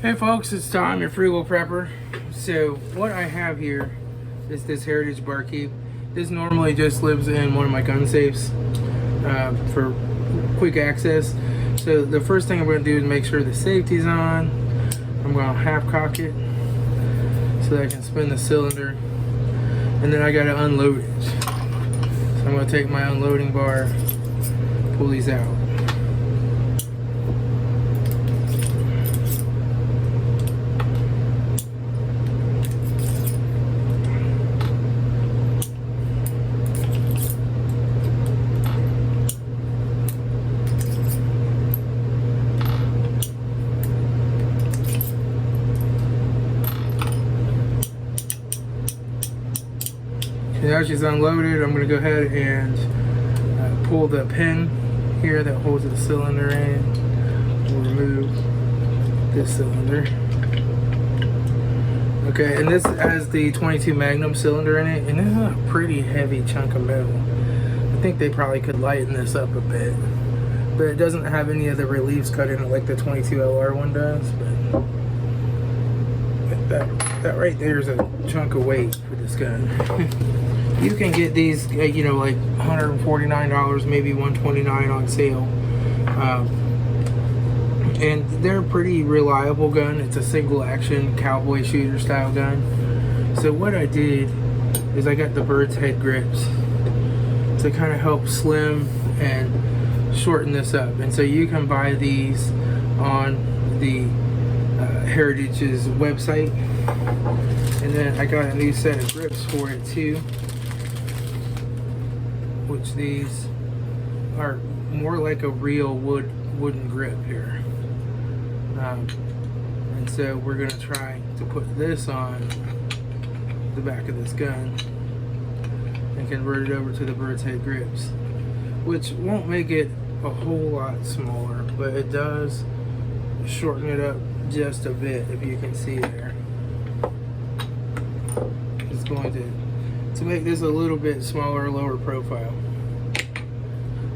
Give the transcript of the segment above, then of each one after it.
Hey folks, it's Tom, your frugal prepper. So what I have here is this Heritage Barkeep. This normally just lives in one of my gun safes for quick access. So the first thing I'm going to do is make sure the safety's on. I'm going to half cock it so that I can spin the cylinder, and then I got to unload it. So I'm going to take my unloading bar, pull these out. Now she's unloaded, I'm going to go ahead and pull the pin here that holds the cylinder in. We'll remove this cylinder. Okay, and this has the 22 Magnum cylinder in it, and this is a pretty heavy chunk of metal. I think they probably could lighten this up a bit, but it doesn't have any of the reliefs cut in it like the 22 LR one does. But that right there is a chunk of weight for this gun. You can get these, you know, like $149, maybe $129 on sale, and they're a pretty reliable gun. It's a single action cowboy shooter style gun. So what I did is I got the bird's head grips to kind of help slim and shorten this up. And so you can buy these on the Heritage's website, and then I got a new set of grips for it too, which these are more like a real wooden grip here. And so we're going to try to put this on the back of this gun and convert it over to the bird's head grips, which won't make it a whole lot smaller, but it does shorten it up just a bit, if you can see there. It's going to make this a little bit smaller, lower profile.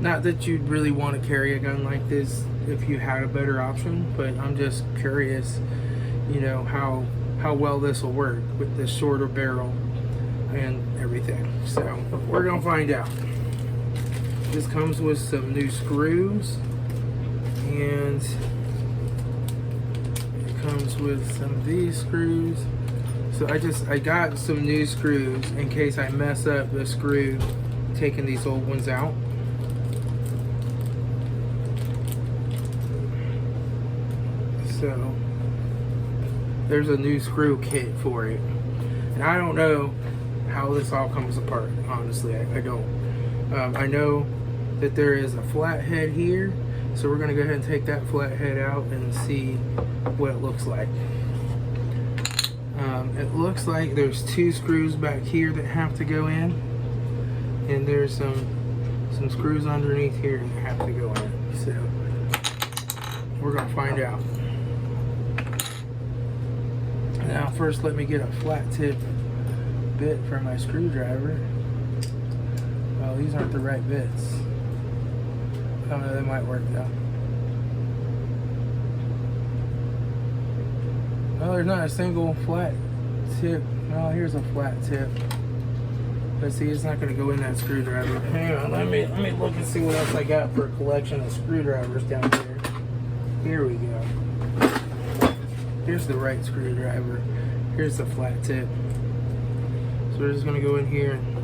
Not that you'd really want to carry a gun like this if you had a better option, but I'm just curious, you know, how well this will work with this shorter barrel and everything. So we're gonna find out. This comes with some new screws, and it comes with some of these screws. So I got some new screws in case I mess up the screw taking these old ones out. So there's a new screw kit for it, and I don't know how this all comes apart, honestly. I don't. I know that there is a flathead here, so we're going to go ahead and take that flathead out and see what it looks like. It looks like there's two screws back here that have to go in, and there's some screws underneath here that have to go in. So we're going to find out. Now first let me get a flat tip bit for my screwdriver. Well, these aren't the right bits. I don't know, they might work though. Well, there's not a single flat tip. Oh, here's a flat tip. But see, it's not going to go in that screwdriver. Hang on, let me look and see what else I got for a collection of screwdrivers down here. Here we go. Here's the right screwdriver. Here's the flat tip. So we're just going to go in here and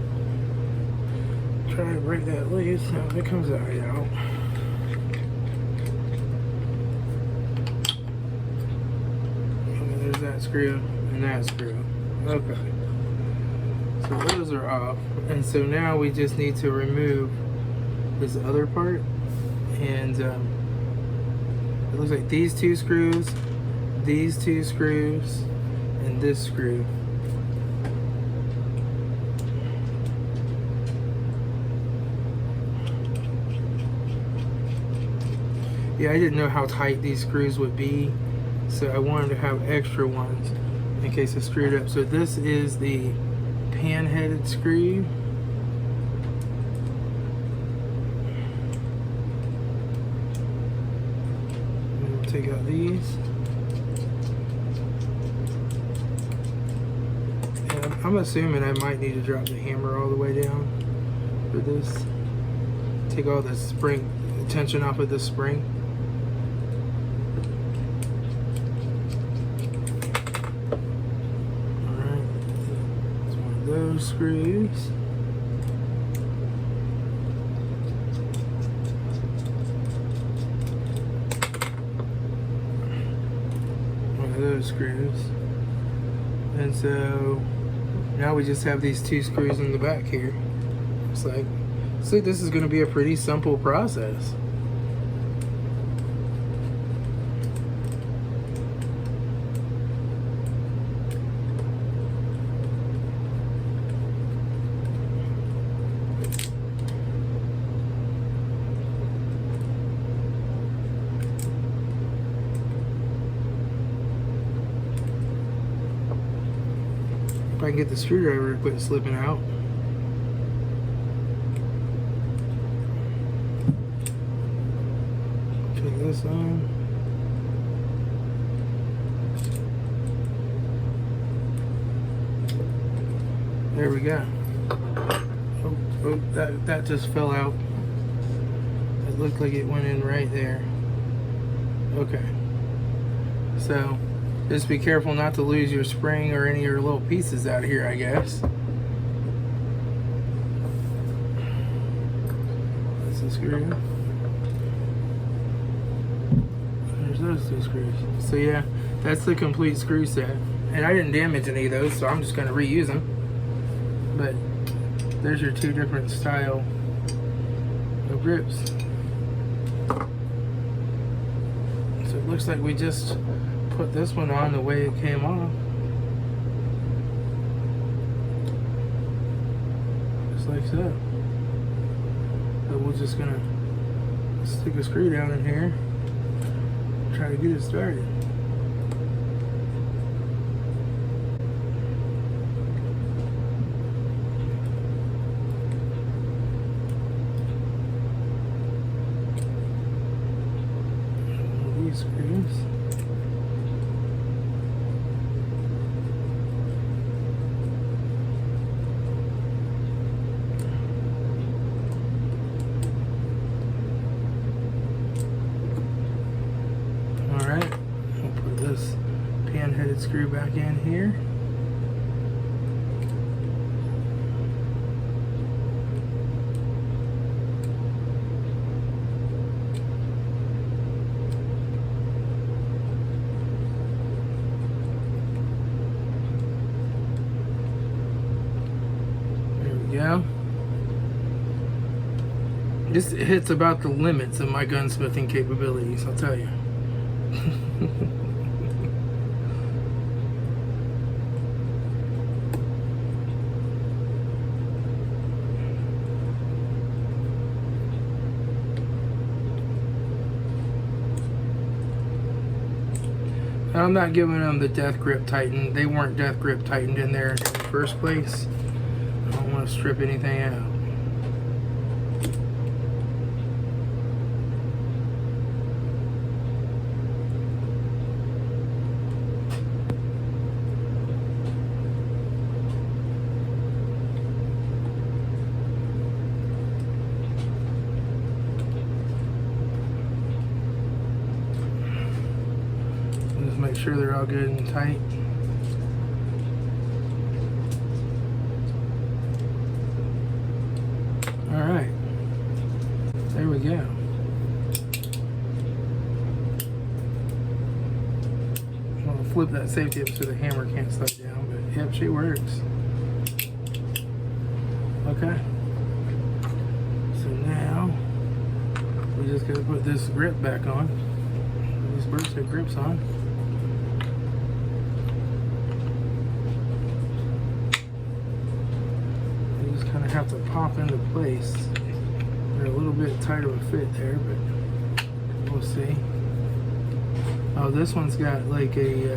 try to break that loose. No, it comes out right out. And there's that screw and that screw. Okay. So those are off. And so now we just need to remove this other part. And it looks like these two screws, these two screws, and this screw. Yeah, I didn't know how tight these screws would be, so I wanted to have extra ones in case I screwed up. So this is the pan-headed screw. Take out these. I'm assuming I might need to drop the hammer all the way down for this. Take all the spring tension off of the spring. Alright, it's one of those screws. One of those screws. And so now we just have these 2 screws in the back here. It's like, see, this is going to be a pretty simple process. If I can get the screwdriver to quit slipping out. Take this on. There we go. Oh, that just fell out. It looked like it went in right there. Okay. So just be careful not to lose your spring or any of your little pieces out here, I guess. That's the screw. There's those 2 screws. So yeah, that's the complete screw set. And I didn't damage any of those, so I'm just going to reuse them. But there's your 2 different style of grips. So it looks like we just put this one on the way it came off. Just like so. So we're just gonna stick a screw down in here, try to get it started. These screws. Pan-headed screw back in here. There we go. This hits about the limits of my gunsmithing capabilities, I'll tell you. I'm not giving them the death grip tighten. They weren't death grip tightened in there in the first place. I don't want to strip anything out. Make sure they're all good and tight. All right, there we go. I'll flip that safety up so the hammer can't slide down, but yep, she works. Okay, so now we just gotta put this grip back on, these birthday grips on. Have to pop into place. They're a little bit tighter of a fit there, but we'll see. Oh, this one's got like a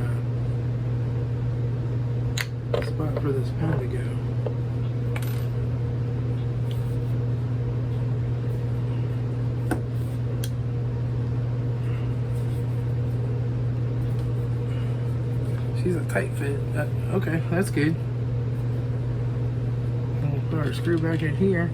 spot for this pen to go. She's a tight fit. Okay, that's good. Put our screw back in here.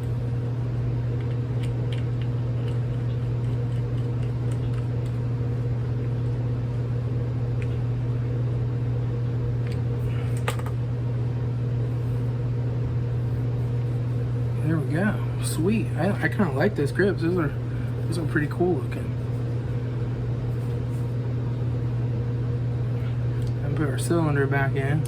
There we go. Sweet. I kind of like those grips. Those are pretty cool looking. And put our cylinder back in.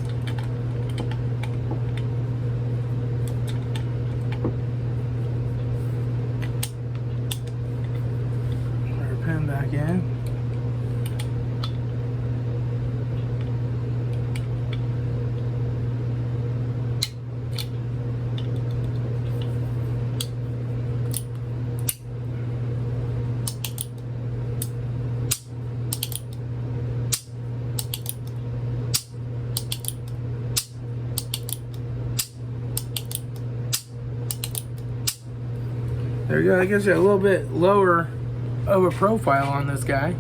Put our pin back in. There you go. That gives you a little bit lower of a profile on this guy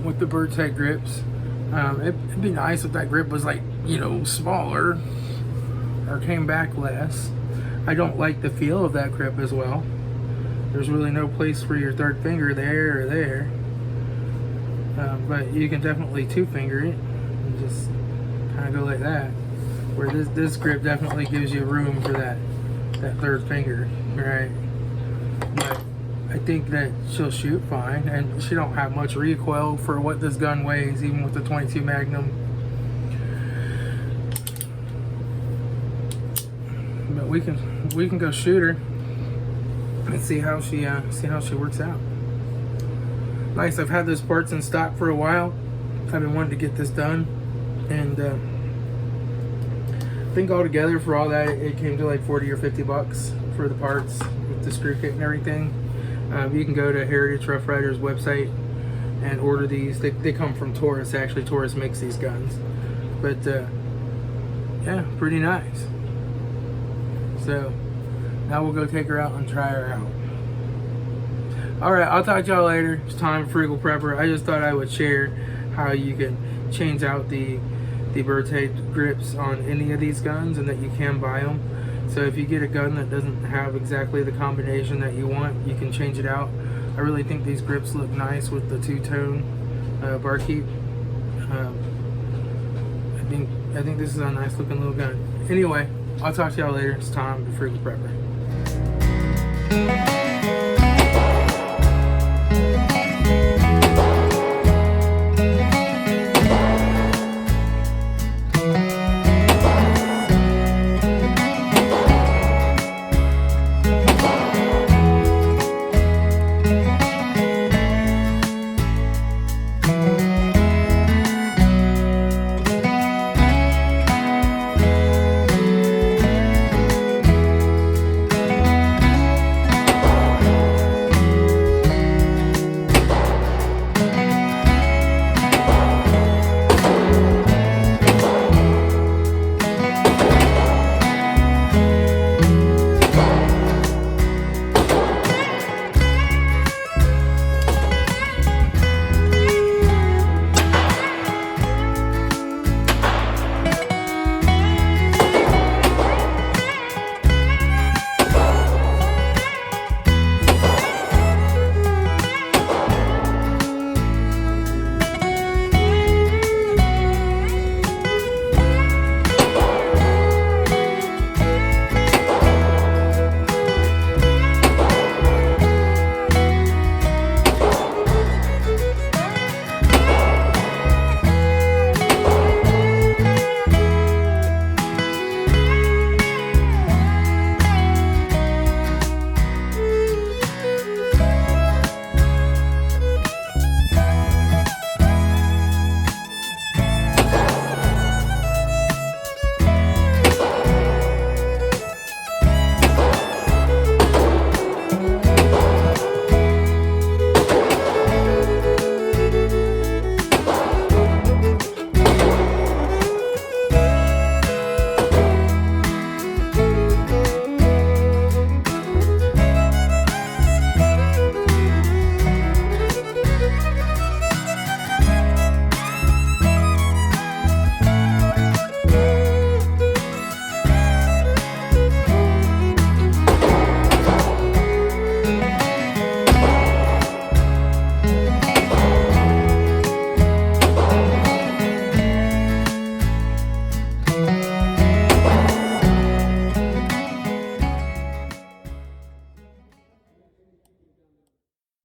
with the bird's head grips. It'd be nice if that grip was like, you know, smaller or came back less. I don't like the feel of that grip as well. There's really no place for your third finger there or there. But you can definitely two finger it and just kind of go like that. Where this grip definitely gives you room for that third finger, right? But I think that she'll shoot fine, and she don't have much recoil for what this gun weighs, even with the 22 Magnum. But we can go shoot her and see how she works out. Nice. I've had those parts in stock for a while. I've been wanting to get this done, and I think altogether for all that it came to like 40 or 50 bucks for the parts with the screw kit and everything. You can go to Heritage Rough Riders website and order these. They come from Taurus. Actually, Taurus makes these guns. But yeah, pretty nice. So now we'll go take her out and try her out. Alright, I'll talk to y'all later. It's time for Frugal Prepper. I just thought I would share how you can change out the bird's head grips on any of these guns, and that you can buy them. So if you get a gun that doesn't have exactly the combination that you want, you can change it out. I really think these grips look nice with the two-tone Barkeep. I think this is a nice looking little gun. Anyway, I'll talk to y'all later. It's time for Frugal Prepper.